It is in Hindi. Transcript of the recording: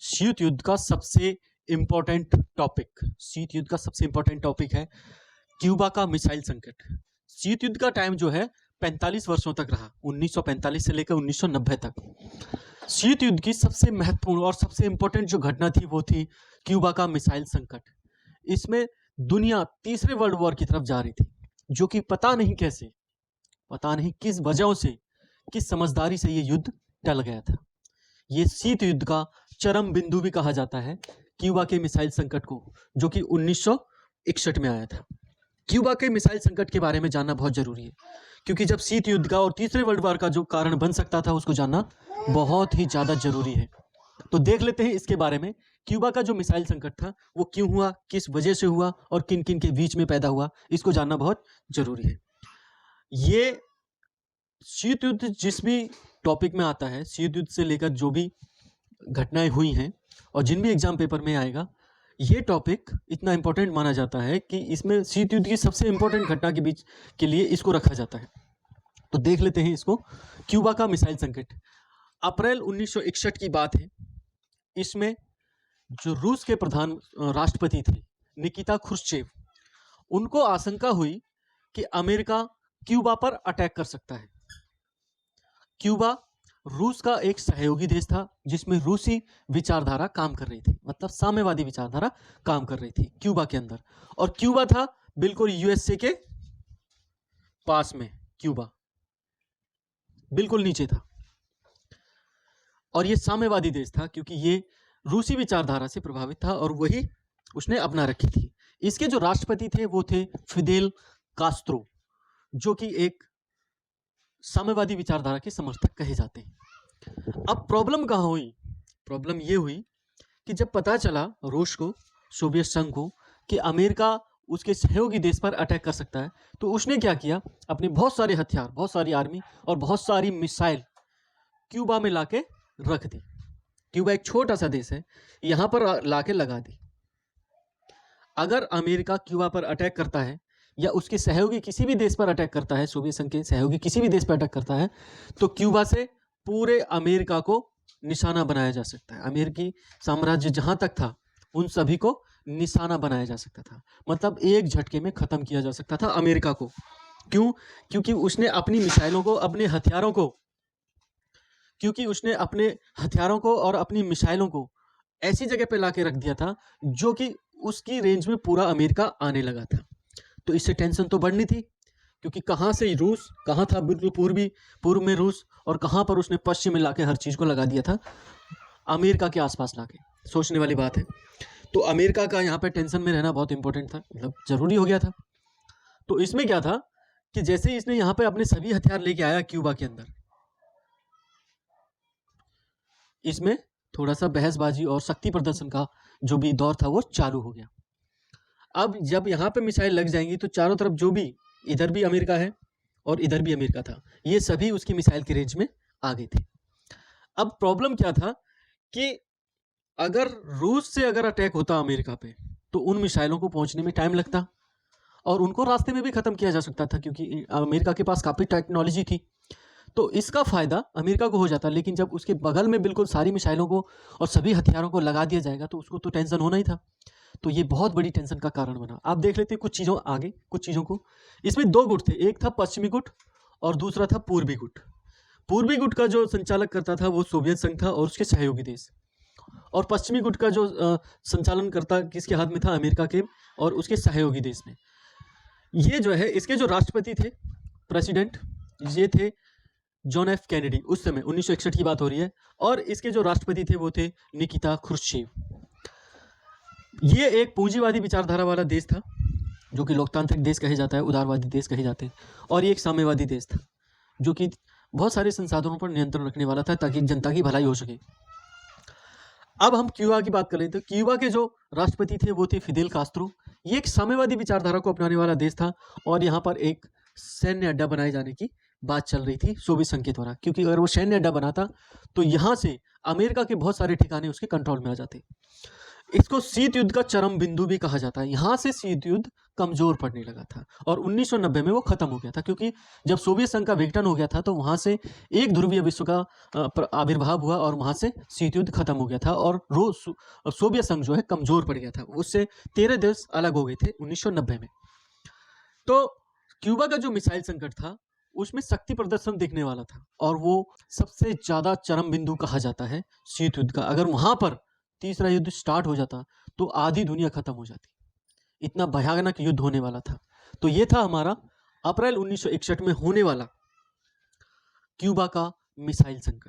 शीत युद्ध का सबसे इंपॉर्टेंट टॉपिक, शीत युद्ध का सबसे इंपॉर्टेंट टॉपिक है क्यूबा का मिसाइल संकट। शीत युद्ध का टाइम जो है 45 वर्षों तक रहा, 1945 से लेकर 1990 तक। शीत युद्ध की सबसे महत्वपूर्ण और सबसे इंपॉर्टेंट जो घटना थी वो थी क्यूबा का मिसाइल संकट। इसमें दुनिया तीसरे वर्ल्ड वॉर की तरफ जा रही थी, जो कि पता नहीं कैसे, पता नहीं किस वजहों से, किस समझदारी से ये युद्ध टल गया था। ये शीत युद्ध का चरम बिंदु भी कहा जाता है क्यूबा के मिसाइल संकट को, जो कि 1961 में आया था। क्यूबा के मिसाइल संकट के बारे में जानना बहुत जरूरी है, क्योंकि जब शीत युद्ध का और तीसरे वर्ल्ड वॉर का जो कारण बन सकता था उसको जानना बहुत ही ज्यादा जरूरी है। तो देख लेते हैं इसके बारे में, क्यूबा का जो मिसाइल संकट था वो क्यों हुआ, किस वजह से हुआ और किन किन के बीच में पैदा हुआ, इसको जानना बहुत जरूरी है। ये शीत युद्ध जिस भी टॉपिक में आता है, शीत युद्ध से लेकर जो भी घटनाएं हुई हैं और जिन भी एग्जाम पेपर में आएगा, ये टॉपिक इतना इंपॉर्टेंट माना जाता है कि इसमें शीत युद्ध की सबसे इंपॉर्टेंट घटना के बीच के लिए इसको रखा जाता है। तो देख लेते हैं इसको। क्यूबा का मिसाइल संकट अप्रैल 1961 की बात है। इसमें जो रूस के प्रधान राष्ट्रपति थे निकिता क्रुश्चेव, उनको आशंका हुई कि अमेरिका क्यूबा पर अटैक कर सकता है। क्यूबा रूस का एक सहयोगी देश था जिसमें रूसी विचारधारा काम कर रही थी, मतलब साम्यवादी विचारधारा काम कर रही थी क्यूबा के अंदर। और क्यूबा था बिल्कुल यूएसए के पास में, क्यूबा बिल्कुल नीचे था। और ये साम्यवादी देश था क्योंकि ये रूसी विचारधारा से प्रभावित था और वही उसने अपना रखी थी। इसके जो राष्ट्रपति थे वो थे फिदेल कास्त्रो, जो कि एक साम्यवादी विचारधारा के समर्थक कहे जाते हैं। अब प्रॉब्लम कहाँ हुई? प्रॉब्लम ये हुई कि जब पता चला रूस को, सोवियत संघ को, कि अमेरिका उसके सहयोगी देश पर अटैक कर सकता है, तो उसने क्या किया, अपने बहुत सारे हथियार, बहुत सारी आर्मी और बहुत सारी मिसाइल क्यूबा में लाके रख दी। क्यूबा एक छोटा सा देश है, यहां पर लाके लगा दी। अगर अमेरिका क्यूबा पर अटैक करता है या उसके सहयोगी किसी भी देश पर अटैक करता है, सोवियत संघ के सहयोगी किसी भी देश पर अटैक करता है, तो क्यूबा से पूरे अमेरिका को निशाना बनाया जा सकता है। अमेरिकी साम्राज्य जहां तक था उन सभी को निशाना बनाया जा सकता था, मतलब एक झटके में खत्म किया जा सकता था अमेरिका को। क्यों? क्योंकि उसने अपनी मिसाइलों को, अपने हथियारों को, क्योंकि उसने अपने हथियारों को और अपनी मिसाइलों को ऐसी जगह पे लाके रख दिया था जो कि उसकी रेंज में पूरा अमेरिका आने लगा था। तो इससे टेंशन तो बढ़नी थी, क्योंकि कहाँ से रूस, कहाँ था बिल्कुल पूर्व में रूस, और कहाँ पर उसने पश्चिम में लाके हर चीज़ को लगा दिया था, अमेरिका के आसपास लाके। सोचने वाली बात है। तो अमेरिका का यहाँ पे टेंशन में रहना बहुत इंपॉर्टेंट था, मतलब जरूरी हो गया था। तो इसमें क्या था कि जैसे ही इसने यहाँ पे अपने सभी हथियार लेके आया क्यूबा के अंदर, इसमें थोड़ा सा बहसबाजी और शक्ति प्रदर्शन का जो भी दौर था वो चालू हो गया। अब जब यहाँ पे मिसाइल लग जाएंगी तो चारों तरफ जो भी, इधर भी अमेरिका है और इधर भी अमेरिका था, ये सभी उसकी मिसाइल की रेंज में आ गए थे। अब प्रॉब्लम क्या था कि अगर रूस से अगर अटैक होता अमेरिका पे, तो उन मिसाइलों को पहुंचने में टाइम लगता और उनको रास्ते में भी खत्म किया जा सकता था, क्योंकि अमेरिका के पास काफी टेक्नोलॉजी थी। तो इसका फायदा अमेरिका को हो जाता, लेकिन जब उसके बगल में बिल्कुल सारी मिसाइलों को और सभी हथियारों को लगा दिया जाएगा तो उसको तो टेंशन होना ही था। तो ये बहुत बड़ी टेंशन का कारण बना। आप देख लेते हैं कुछ चीज़ों को। इसमें दो गुट थे, एक था पश्चिमी गुट और दूसरा था पूर्वी गुट। पूर्वी गुट का जो संचालक करता था वो सोवियत संघ था और उसके सहयोगी देश, और पश्चिमी गुट का जो संचालन करता किसके हाथ में था, अमेरिका के और उसके सहयोगी देश में। ये जो है, इसके जो राष्ट्रपति थे, प्रेसिडेंट, ये थे जॉन एफ कैनेडी। उस समय 1961 की बात हो रही है, और इसके जो राष्ट्रपति थे वो थे निकिता क्रुश्चेव। ये एक पूंजीवादी विचारधारा वाला देश था, जो कि लोकतांत्रिक देश कहे जाता है, उदारवादी देश कहे जाते हैं, और ये एक साम्यवादी देश था जो कि बहुत सारे संसाधनों पर नियंत्रण रखने वाला था ताकि जनता की भलाई हो सके। अब हम क्यूबा की बात कर लेते हैं। क्यूबा के जो राष्ट्रपति थे वो थे फिदेल कास्त्रो। ये एक साम्यवादी विचारधारा को अपनाने वाला देश था, और यहाँ पर एक सैन्य अड्डा बनाए जाने की बात चल रही थी सोवियत संघ के द्वारा, क्योंकि अगर वो सैन्य अड्डा बनाता तो यहाँ से अमेरिका के बहुत सारे ठिकाने उसके कंट्रोल में आ जाते। इसको शीत युद्ध का चरम बिंदु भी कहा जाता है। यहाँ से शीत युद्ध कमजोर पड़ने लगा था और 1990 में वो खत्म हो गया था, क्योंकि जब सोवियत संघ का विघटन हो गया था तो वहां से एक ध्रुवीय विश्व का आविर्भाव हुआ और वहां से शीत युद्ध खत्म हो गया था और सोवियत संघ जो है कमजोर पड़ गया था। उससे 13 देश अलग हो गए थे 1990 में। तो क्यूबा का जो मिसाइल संकट था उसमें शक्ति प्रदर्शन देखने वाला था और वो सबसे ज्यादा चरम बिंदु कहा जाता है शीत युद्ध का। अगर वहां पर तीसरा युद्ध स्टार्ट हो जाता तो आधी दुनिया खत्म हो जाती, इतना भयानक युद्ध होने वाला था। तो ये था हमारा अप्रैल 1961 में होने वाला क्यूबा का मिसाइल संकट।